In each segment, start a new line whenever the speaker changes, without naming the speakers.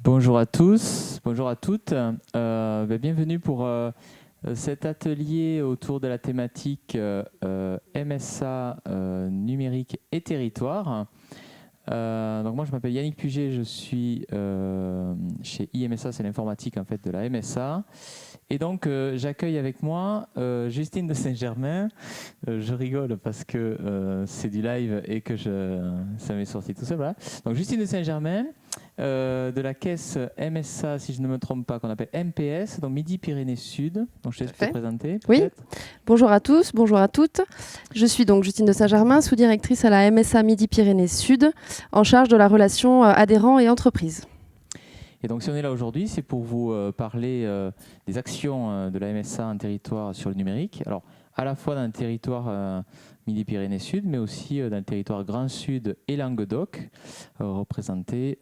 Bonjour à tous, bonjour à toutes. Bienvenue pour cet atelier autour de la thématique MSA numérique et territoire. Donc moi je m'appelle Yannick Puget, je suis chez IMSA, c'est l'informatique en fait de la MSA. Et donc j'accueille avec moi Justine de Saint-Germain. Je rigole parce que c'est du live et que ça m'est sorti tout seul. Voilà. Donc Justine de Saint-Germain, de la caisse MSA, si je ne me trompe pas, qu'on appelle MPS, donc Midi-Pyrénées Sud. Donc je te laisse te présenter.
Oui, bonjour à tous, bonjour à toutes. Je suis donc Justine de Saint-Germain, sous-directrice à la MSA Midi-Pyrénées Sud, en charge de la relation adhérents et entreprises.
Et donc si on est là aujourd'hui, c'est pour vous parler des actions de la MSA en territoire sur le numérique. Alors à la fois dans le territoire Midi-Pyrénées Sud, mais aussi dans le territoire Grand Sud et Languedoc, représentés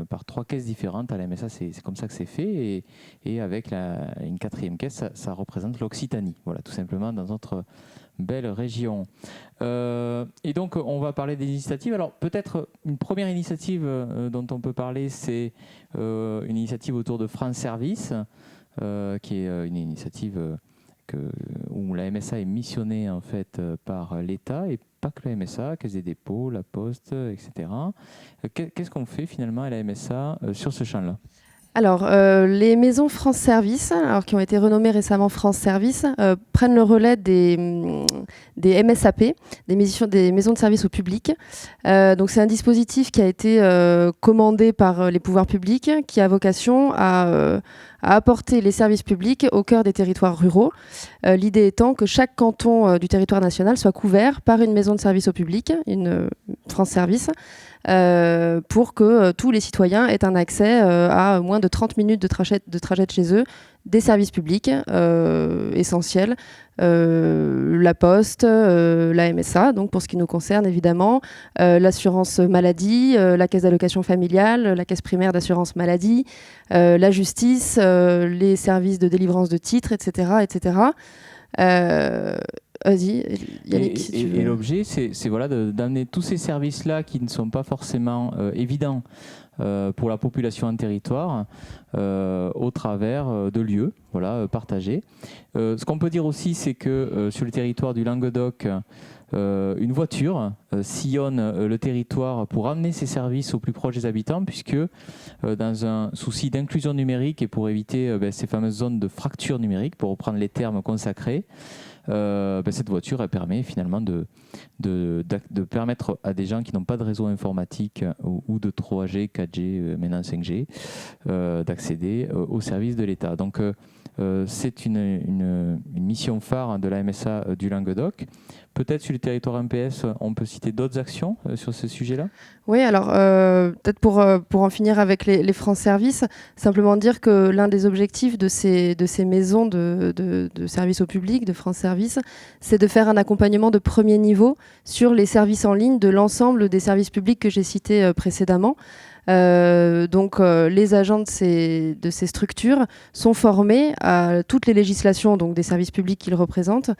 par 3 caisses différentes. À la MSA, c'est comme ça que c'est fait. Et avec une 4e caisse, ça représente l'Occitanie. Voilà, tout simplement dans notre belle région. Et donc, on va parler des initiatives. Alors, peut-être une première initiative dont on peut parler, c'est une initiative autour de France Service, qui est une initiative où la MSA est missionnée en fait par l'État et pas que la MSA, Caisse des dépôts, la Poste, etc. Qu'est-ce qu'on fait finalement à la MSA sur ce champ-là ?
Alors, les maisons France Service, qui ont été renommées récemment France Service, prennent le relais des MSAP, des maisons de service au public. Donc, c'est un dispositif qui a été commandé par les pouvoirs publics, qui a vocation à apporter les services publics au cœur des territoires ruraux. L'idée étant que chaque canton du territoire national soit couvert par une maison de service au public, une France Service, pour que tous les citoyens aient un accès à moins de 30 minutes de trajet de chez eux, des services publics essentiels, la Poste, la MSA, donc pour ce qui nous concerne évidemment, l'assurance maladie, la caisse d'allocation familiale, la caisse primaire d'assurance maladie, la justice, les services de délivrance de titres, etc. etc. Vas-y, Yannick, si tu veux.
Et l'objet, c'est voilà, d'amener tous ces services-là qui ne sont pas forcément évidents pour la population en territoire au travers de lieux partagés. Ce qu'on peut dire aussi, c'est que sur le territoire du Languedoc, une voiture sillonne le territoire pour amener ces services au plus proche des habitants, puisque dans un souci d'inclusion numérique et pour éviter ces fameuses zones de fracture numérique, pour reprendre les termes consacrés, cette voiture elle permet finalement de permettre à des gens qui n'ont pas de réseau informatique ou de 3G, 4G, maintenant 5G, d'accéder aux services de l'État. Donc c'est une mission phare de la MSA du Languedoc. Peut-être sur le territoire MPS, on peut citer d'autres actions sur ce sujet-là ?
Oui, alors peut-être pour en finir avec les France Services, simplement dire que l'un des objectifs de ces maisons de services au public, de France Services, c'est de faire un accompagnement de premier niveau sur les services en ligne de l'ensemble des services publics que j'ai cités précédemment. Donc les agents de ces structures sont formés à toutes les législations donc des services publics qu'ils représentent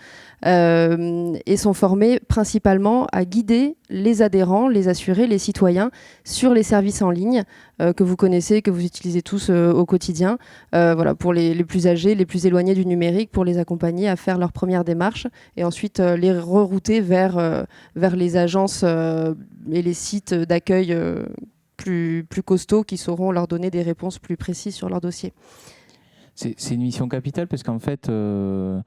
et sont formés principalement à guider les adhérents, les assurés, les citoyens sur les services en ligne que vous connaissez, que vous utilisez tous au quotidien. Voilà, pour les plus âgés, les plus éloignés du numérique, pour les accompagner à faire leur première démarche et ensuite les rerouter vers les agences et les sites d'accueil plus costauds qui sauront leur donner des réponses plus précises sur leur dossier.
C'est une mission capitale parce qu'en fait, il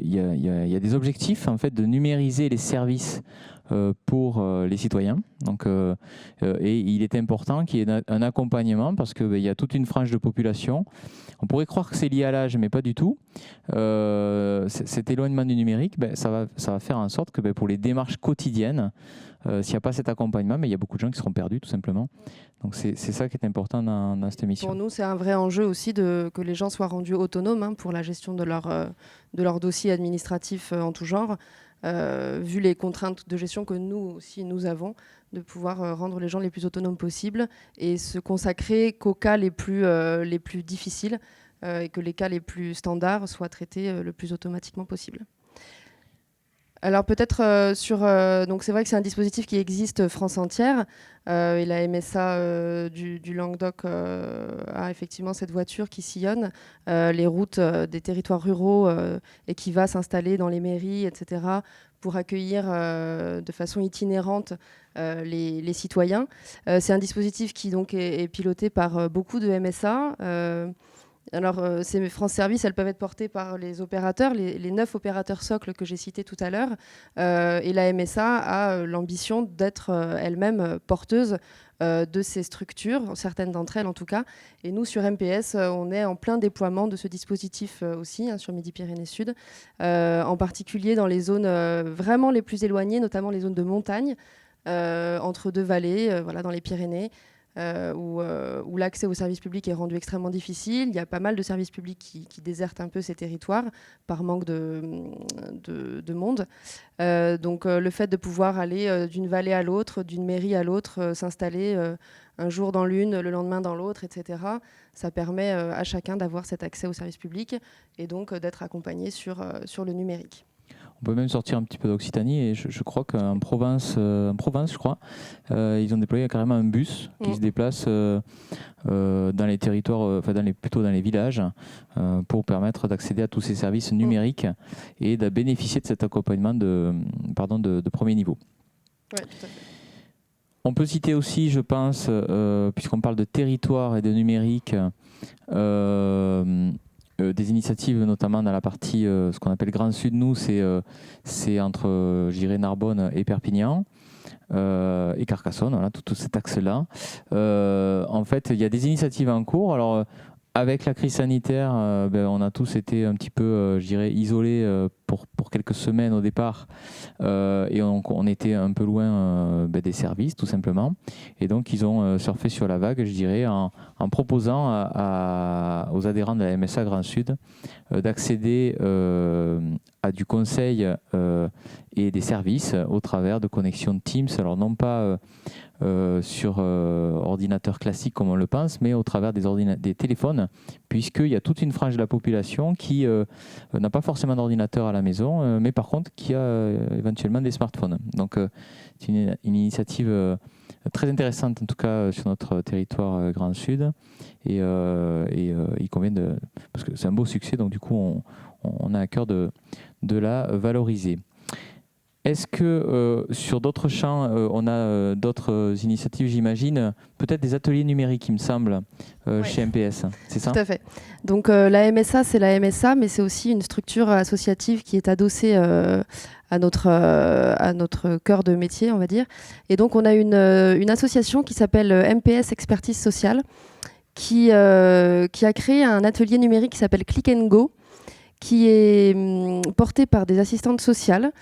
y a des objectifs en fait, de numériser les services pour les citoyens. Donc, et il est important qu'il y ait un accompagnement parce qu'il y a toute une frange de population. On pourrait croire que c'est lié à l'âge, mais pas du tout. Cet éloignement du numérique, ça va faire en sorte que pour les démarches quotidiennes, s'il n'y a pas cet accompagnement, mais il y a beaucoup de gens qui seront perdus tout simplement. Donc c'est ça qui est important dans cette émission.
Pour nous, c'est un vrai enjeu aussi que les gens soient rendus autonomes pour la gestion de leur dossier administratif en tout genre, vu les contraintes de gestion que nous aussi nous avons, de pouvoir rendre les gens les plus autonomes possibles et se consacrer qu'aux cas les plus difficiles et que les cas les plus standards soient traités le plus automatiquement possible. Alors peut-être donc c'est vrai que c'est un dispositif qui existe France entière. Et la MSA du Languedoc a effectivement cette voiture qui sillonne les routes des territoires ruraux et qui va s'installer dans les mairies, etc., pour accueillir de façon itinérante les citoyens. C'est un dispositif qui donc est piloté par beaucoup de MSA. Alors, ces France Service, elles peuvent être portées par les opérateurs, les 9 opérateurs socles que j'ai cités tout à l'heure. Et la MSA a l'ambition d'être elle-même porteuse de ces structures, certaines d'entre elles en tout cas. Et nous, sur MPS, on est en plein déploiement de ce dispositif aussi, hein, sur Midi-Pyrénées Sud, en particulier dans les zones vraiment les plus éloignées, notamment les zones de montagne, entre deux vallées, voilà, dans les Pyrénées. Où l'accès aux services publics est rendu extrêmement difficile. Il y a pas mal de services publics qui désertent un peu ces territoires par manque de monde. Donc le fait de pouvoir aller d'une vallée à l'autre, d'une mairie à l'autre, s'installer un jour dans l'une, le lendemain dans l'autre, etc., ça permet à chacun d'avoir cet accès aux services publics et donc d'être accompagné sur le numérique.
On peut même sortir un petit peu d'Occitanie et je crois qu'en Provence, je crois, ils ont déployé carrément un bus qui se déplace dans les territoires, plutôt dans les villages, pour permettre d'accéder à tous ces services numériques et de bénéficier de cet accompagnement de premier niveau.
Ouais, tout à fait.
On peut citer aussi, je pense, puisqu'on parle de territoire et de numérique, des initiatives notamment dans la partie, ce qu'on appelle Grand Sud, nous, c'est entre, je dirais, Narbonne et Perpignan. Et Carcassonne, voilà, tout cet axe-là. En fait, il y a des initiatives en cours. Alors, avec la crise sanitaire, on a tous été un petit peu, je dirais, isolés pour quelques semaines au départ. Et on était un peu loin des services, tout simplement. Et donc, ils ont surfé sur la vague, je dirais, en proposant aux adhérents de la MSA Grand Sud d'accéder à du conseil et des services au travers de connexions Teams. Alors, non pas sur ordinateur classique comme on le pense, mais au travers des téléphones, puisqu'il y a toute une frange de la population qui n'a pas forcément d'ordinateur à la maison, mais par contre qui a éventuellement des smartphones. Donc c'est une initiative très intéressante, en tout cas sur notre territoire Grand Sud, et il convient parce que c'est un beau succès, donc du coup on a à cœur de la valoriser. Est-ce que sur d'autres champs, on a d'autres initiatives, j'imagine, peut-être des ateliers numériques, il me semble, chez MPS, c'est ça ?
Tout à fait. Donc la MSA, c'est la MSA, mais c'est aussi une structure associative qui est adossée à notre cœur de métier, on va dire. Et donc on a une association qui s'appelle MPS Expertise Sociale, qui a créé un atelier numérique qui s'appelle Click and Go, qui est porté par des assistantes sociales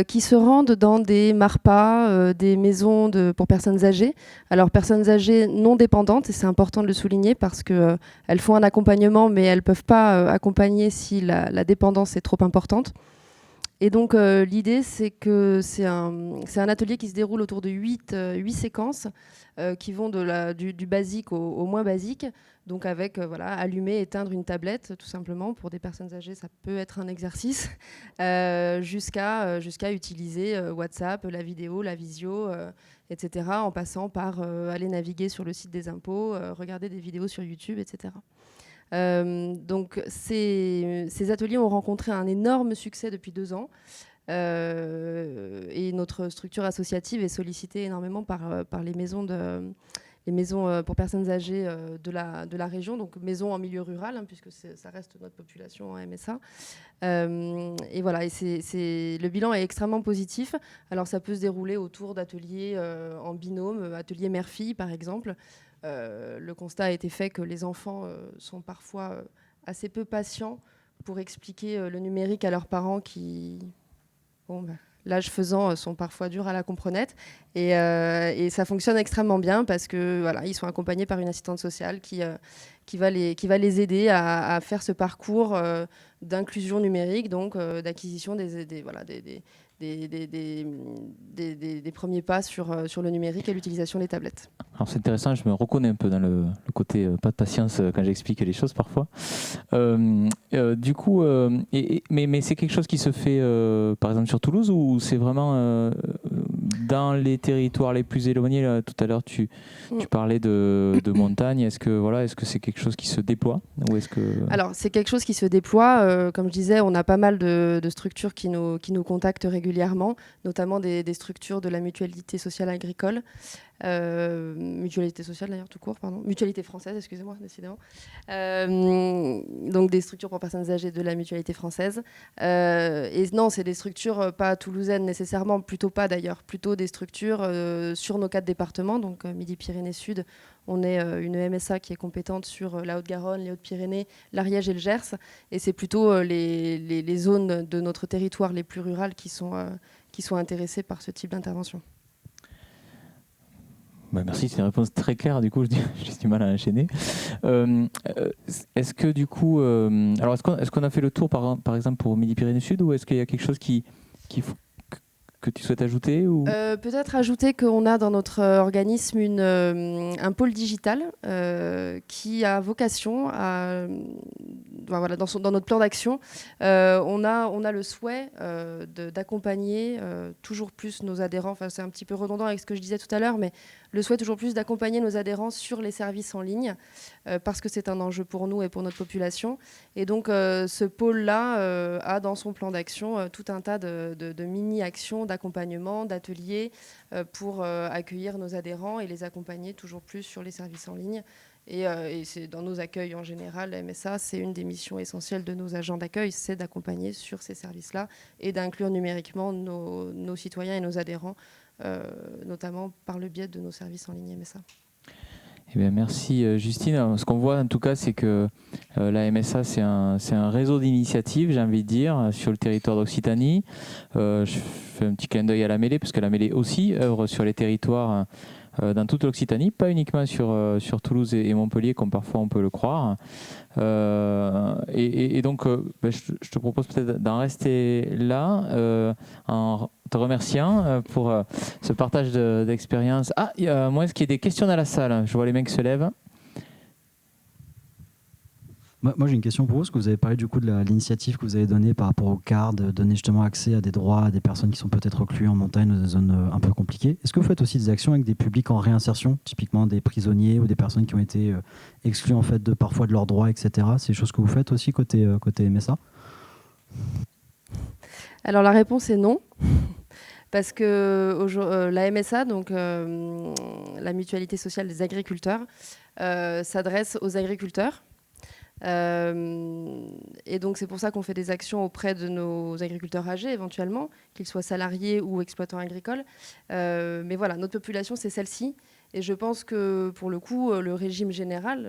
qui se rendent dans des MARPA, des maisons pour personnes âgées. Alors, personnes âgées non dépendantes, et c'est important de le souligner parce qu'elles font un accompagnement, mais elles ne peuvent pas accompagner si la dépendance est trop importante. Et donc, l'idée, c'est que c'est un atelier qui se déroule autour de 8 séquences qui vont du basique au moins basique. Donc, avec allumer, éteindre une tablette, tout simplement. Pour des personnes âgées, ça peut être un exercice. Jusqu'à utiliser WhatsApp, la vidéo, la visio, etc. En passant par aller naviguer sur le site des impôts, regarder des vidéos sur YouTube, etc. Donc ces ateliers ont rencontré un énorme succès depuis 2 ans et notre structure associative est sollicitée énormément par les maisons pour personnes âgées de la région, donc maisons en milieu rural, hein, puisque ça reste notre population en MSA. Et voilà, le bilan est extrêmement positif. Alors ça peut se dérouler autour d'ateliers en binôme, ateliers mère-fille par exemple. Le constat a été fait que les enfants sont parfois assez peu patients pour expliquer le numérique à leurs parents qui, l'âge faisant, sont parfois durs à la comprenette. Et ça fonctionne extrêmement bien parce que ils sont accompagnés par une assistante sociale qui va les aider à faire ce parcours d'inclusion numérique, donc d'acquisition des des premiers pas sur le numérique et l'utilisation des tablettes.
Alors c'est intéressant, je me reconnais un peu dans le côté pas de patience quand j'explique les choses parfois. Du coup, mais c'est quelque chose qui se fait par exemple sur Toulouse ou c'est vraiment dans les territoires les plus éloignés là, tout à l'heure tu parlais de montagne. Est-ce que c'est quelque chose qui se déploie ou est-ce que...
Alors c'est quelque chose qui se déploie. Comme je disais, on a pas mal de structures qui nous contactent régulièrement, notamment des structures de la mutualité sociale agricole. Mutualité sociale d'ailleurs tout court, pardon. Mutualité française, excusez-moi, décidément. Donc des structures pour personnes âgées de la mutualité française. Et non, c'est des structures pas toulousaines nécessairement, plutôt pas d'ailleurs, plutôt des structures sur nos 4 départements, donc Midi-Pyrénées Sud. On est une MSA qui est compétente sur la Haute-Garonne, les Hautes-Pyrénées, l'Ariège et le Gers. Et c'est plutôt les zones de notre territoire les plus rurales qui sont intéressées par ce type d'intervention.
Bah merci, c'est une réponse très claire. Du coup, j'ai du mal à enchaîner. Est-ce que du coup, alors est-ce qu'on a fait le tour par exemple pour Midi-Pyrénées Sud ou est-ce qu'il y a quelque chose que tu souhaites ajouter ou...
Peut-être ajouter qu'on a dans notre organisme un pôle digital qui a vocation à... Voilà, dans notre plan d'action, on a le souhait d'accompagner toujours plus nos adhérents. Enfin, c'est un petit peu redondant avec ce que je disais tout à l'heure, mais le souhait toujours plus d'accompagner nos adhérents sur les services en ligne parce que c'est un enjeu pour nous et pour notre population. Et donc, ce pôle-là a dans son plan d'action tout un tas de mini-actions, d'accompagnement, d'ateliers pour accueillir nos adhérents et les accompagner toujours plus sur les services en ligne. Et c'est dans nos accueils en général, la MSA, c'est une des missions essentielles de nos agents d'accueil, c'est d'accompagner sur ces services-là et d'inclure numériquement nos citoyens et nos adhérents, notamment par le biais de nos services en ligne MSA.
Eh bien, merci Justine. Ce qu'on voit en tout cas, c'est que la MSA, c'est un réseau d'initiatives, j'ai envie de dire, sur le territoire d'Occitanie. Je fais un petit clin d'œil à la Mêlée, parce que la Mêlée aussi œuvre sur les territoires dans toute l'Occitanie, pas uniquement sur Toulouse et Montpellier, comme parfois on peut le croire. Et donc, je te propose peut-être d'en rester là, en te remerciant pour ce partage d'expérience. Ah, il y a moins qu'il y ait des questions dans la salle. Je vois les mains qui se lèvent.
Moi, j'ai une question pour vous, parce que vous avez parlé du coup de l'initiative que vous avez donnée par rapport au CAR, de donner justement accès à des droits à des personnes qui sont peut-être recluses en montagne, dans des zones un peu compliquées. Est-ce que vous faites aussi des actions avec des publics en réinsertion, typiquement des prisonniers ou des personnes qui ont été exclues en fait parfois de leurs droits, etc. C'est des choses que vous faites aussi côté MSA? Alors
la réponse est non. Parce que la MSA, donc la Mutualité sociale des agriculteurs, s'adresse aux agriculteurs. Et donc c'est pour ça qu'on fait des actions auprès de nos agriculteurs âgés éventuellement, qu'ils soient salariés ou exploitants agricoles. Mais voilà, notre population c'est celle-ci. Et je pense que pour le coup, le régime général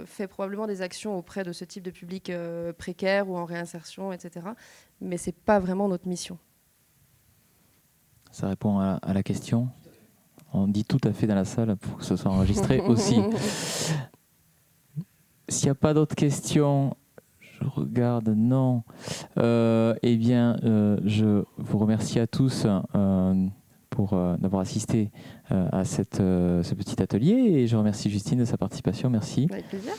fait probablement des actions auprès de ce type de public précaire ou en réinsertion, etc. Mais c'est pas vraiment notre mission.
Ça répond à la question. On dit tout à fait dans la salle pour que ce soit enregistré aussi. S'il n'y a pas d'autres questions, je regarde, non. Eh bien, je vous remercie à tous pour d'avoir assisté à ce petit atelier et je remercie Justine de sa participation. Merci.
Avec plaisir.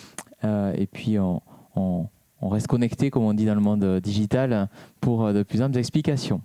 Et puis, on reste connecté, comme on dit dans le monde digital, pour de plus amples explications.